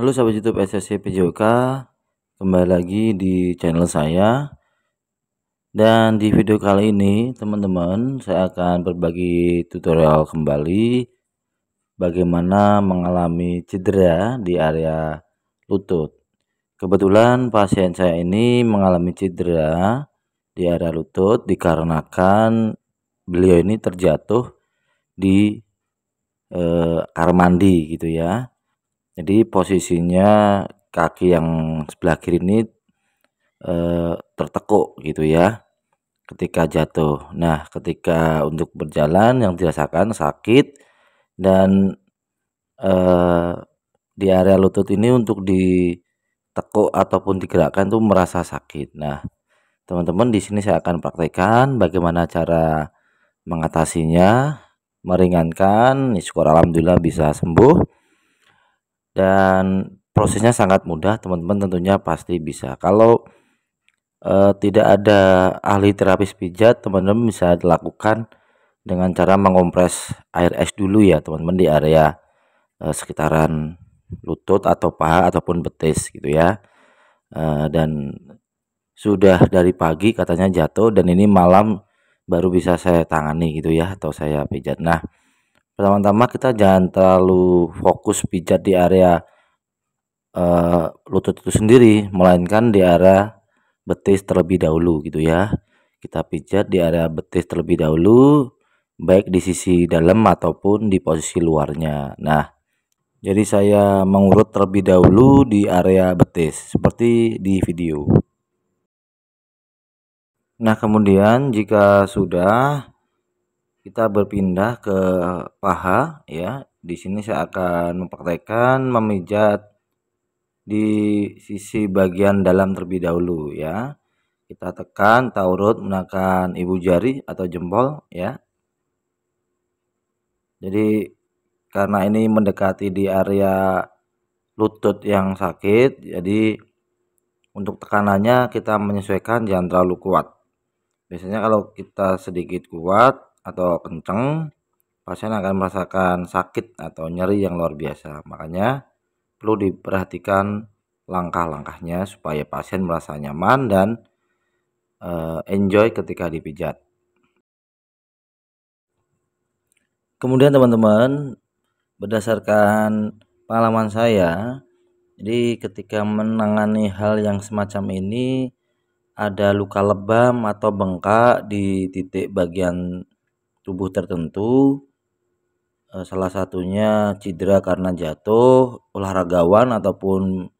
Halo sahabat YouTube SSC PJOK, kembali lagi di channel saya. Dan di video kali ini teman-teman, saya akan berbagi tutorial kembali bagaimana mengalami cedera di area lutut. Kebetulan pasien saya ini mengalami cedera di area lutut dikarenakan beliau ini terjatuh di kamar mandi gitu ya. Jadi posisinya kaki yang sebelah kiri ini tertekuk gitu ya ketika jatuh. Nah, ketika untuk berjalan yang dirasakan sakit dan di area lutut ini untuk ditekuk ataupun digerakkan tuh merasa sakit. Nah, teman-teman di sini saya akan praktekkan bagaimana cara mengatasinya, meringankan. Syukur alhamdulillah bisa sembuh. Dan prosesnya sangat mudah, teman-teman tentunya pasti bisa. Kalau tidak ada ahli terapis pijat, teman-teman bisa dilakukan dengan cara mengompres air es dulu ya teman-teman di area sekitaran lutut atau paha ataupun betis gitu ya. Dan sudah dari pagi katanya jatuh dan ini malam baru bisa saya tangani gitu ya, atau saya pijat. Nah, pertama-tama kita jangan terlalu fokus pijat di area lutut itu sendiri, melainkan di area betis terlebih dahulu gitu ya. Kita pijat di area betis terlebih dahulu, baik di sisi dalam ataupun di posisi luarnya. Nah, jadi saya mengurut terlebih dahulu di area betis seperti di video. Nah, kemudian jika sudah, kita berpindah ke paha ya. Di sini saya akan mempraktekkan memijat di sisi bagian dalam terlebih dahulu ya. Kita tekan, kita urut menggunakan ibu jari atau jempol ya. Jadi karena ini mendekati di area lutut yang sakit, jadi untuk tekanannya kita menyesuaikan, jangan terlalu kuat. Biasanya kalau kita sedikit kuat atau kenceng, pasien akan merasakan sakit atau nyeri yang luar biasa. Makanya perlu diperhatikan langkah-langkahnya supaya pasien merasa nyaman dan enjoy ketika dipijat. Kemudian teman-teman, berdasarkan pengalaman saya, jadi ketika menangani hal yang semacam ini, ada luka lebam atau bengkak di titik bagian tubuh tertentu, salah satunya cedera karena jatuh, olahragawan ataupun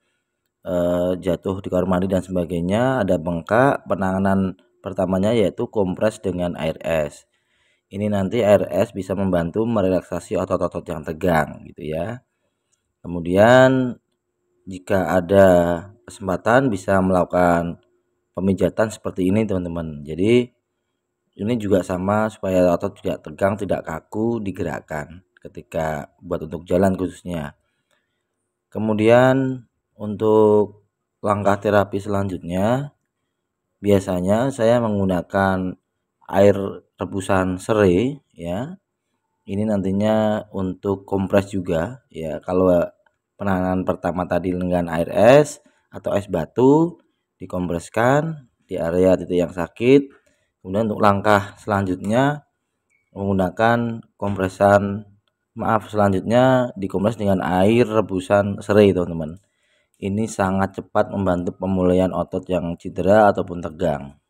jatuh di kamar mandi dan sebagainya, ada bengkak, penanganan pertamanya yaitu kompres dengan air es. Ini nanti air es bisa membantu merelaksasi otot-otot yang tegang gitu ya. Kemudian jika ada kesempatan bisa melakukan pemijatan seperti ini teman-teman. Jadi ini juga sama supaya otot tidak tegang, tidak kaku digerakkan ketika buat untuk jalan khususnya. Kemudian untuk langkah terapi selanjutnya, biasanya saya menggunakan air rebusan serai ya. Ini nantinya untuk kompres juga ya. Kalau penanganan pertama tadi dengan air es atau es batu, dikompreskan di area titik yang sakit. Kemudian untuk langkah selanjutnya menggunakan selanjutnya dikompres dengan air rebusan serai teman-teman. Ini sangat cepat membantu pemulihan otot yang cedera ataupun tegang.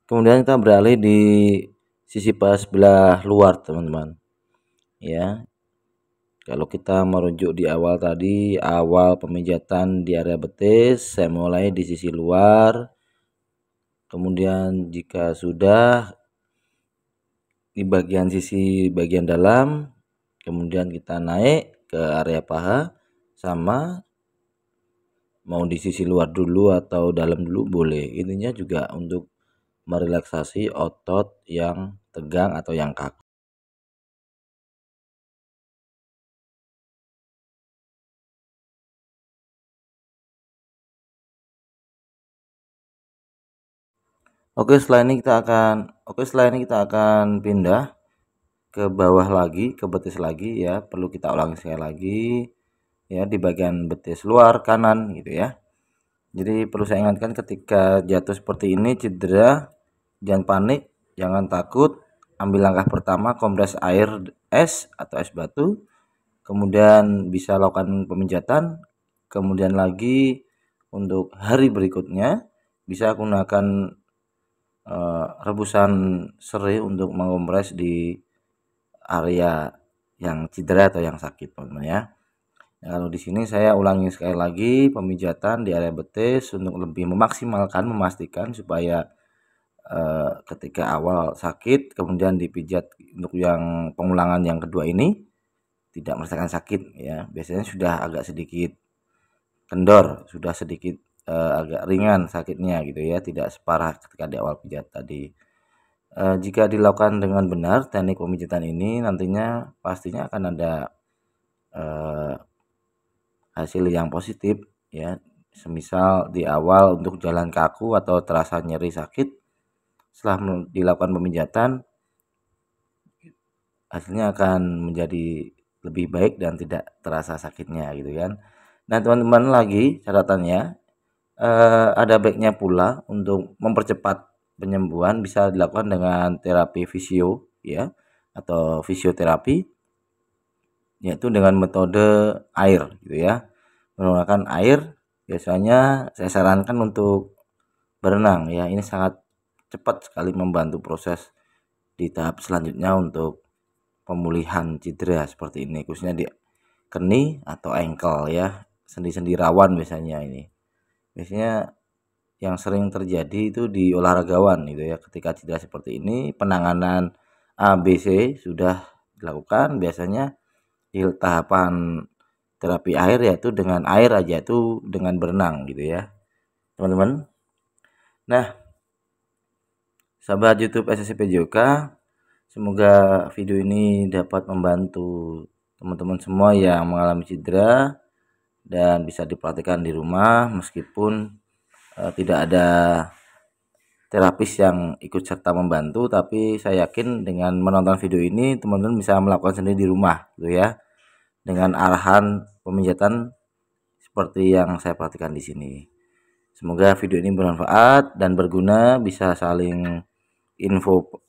Kemudian kita beralih di sisi paha sebelah luar teman-teman ya. Kalau kita merujuk di awal tadi, awal pemijatan di area betis, saya mulai di sisi luar. Kemudian jika sudah di bagian sisi bagian dalam, kemudian kita naik ke area paha, sama mau di sisi luar dulu atau dalam dulu boleh. Intinya juga untuk merelaksasi otot yang tegang atau yang kaku. Oke, setelah ini kita akan pindah ke bawah lagi, ke betis lagi ya, perlu kita ulangi sekali lagi ya, di bagian betis luar kanan gitu ya. Jadi perlu saya ingatkan, ketika jatuh seperti ini cedera, jangan panik, jangan takut, ambil langkah pertama, kompres air es atau es batu, kemudian bisa lakukan pemijatan, kemudian lagi untuk hari berikutnya bisa gunakan rebusan serai untuk mengompres di area yang cedera atau yang sakit, teman-teman ya. Nah, kalau di sini saya ulangi sekali lagi pemijatan di area betis untuk lebih memaksimalkan, memastikan supaya ketika awal sakit kemudian dipijat untuk yang pengulangan yang kedua ini tidak merasakan sakit ya. Biasanya sudah agak sedikit kendor, sudah sedikit agak ringan sakitnya gitu ya, tidak separah ketika di awal pijat tadi. Jika dilakukan dengan benar teknik pemijatan ini, nantinya pastinya akan ada hasil yang positif ya. Semisal di awal untuk jalan kaku atau terasa nyeri sakit, setelah dilakukan pemijatan hasilnya akan menjadi lebih baik dan tidak terasa sakitnya gitu kan. Nah teman-teman, lagi catatannya, ada baiknya pula untuk mempercepat penyembuhan bisa dilakukan dengan terapi fisio ya, atau fisioterapi, yaitu dengan metode air gitu ya. Menggunakan air, biasanya saya sarankan untuk berenang ya. Ini sangat cepat sekali membantu proses di tahap selanjutnya untuk pemulihan cedera seperti ini, khususnya di keni atau ankle ya, sendi-sendi rawan biasanya ini. Biasanya yang sering terjadi itu di olahragawan gitu ya. Ketika cedera seperti ini, penanganan ABC sudah dilakukan, biasanya di tahapan terapi air yaitu dengan air aja, itu dengan berenang gitu ya teman-teman. Nah sahabat YouTube SSC PJOK, semoga video ini dapat membantu teman-teman semua yang mengalami cedera dan bisa diperhatikan di rumah, meskipun tidak ada terapis yang ikut serta membantu, tapi saya yakin dengan menonton video ini teman-teman bisa melakukan sendiri di rumah gitu ya, dengan arahan pemijatan seperti yang saya perhatikan di sini. Semoga video ini bermanfaat dan berguna, bisa saling info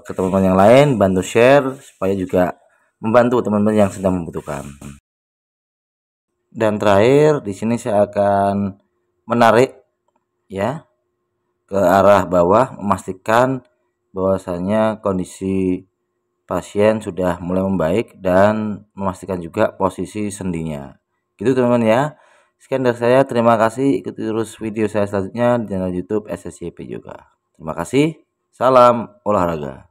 ke teman-teman yang lain, bantu share supaya juga membantu teman-teman yang sedang membutuhkan. Dan terakhir di sini saya akan menarik ya ke arah bawah, memastikan bahwasanya kondisi pasien sudah mulai membaik dan memastikan juga posisi sendinya. Gitu teman-teman ya. Sekian dari saya, terima kasih. Ikuti terus video saya selanjutnya di channel YouTube SSCP juga. Terima kasih. Salam olahraga.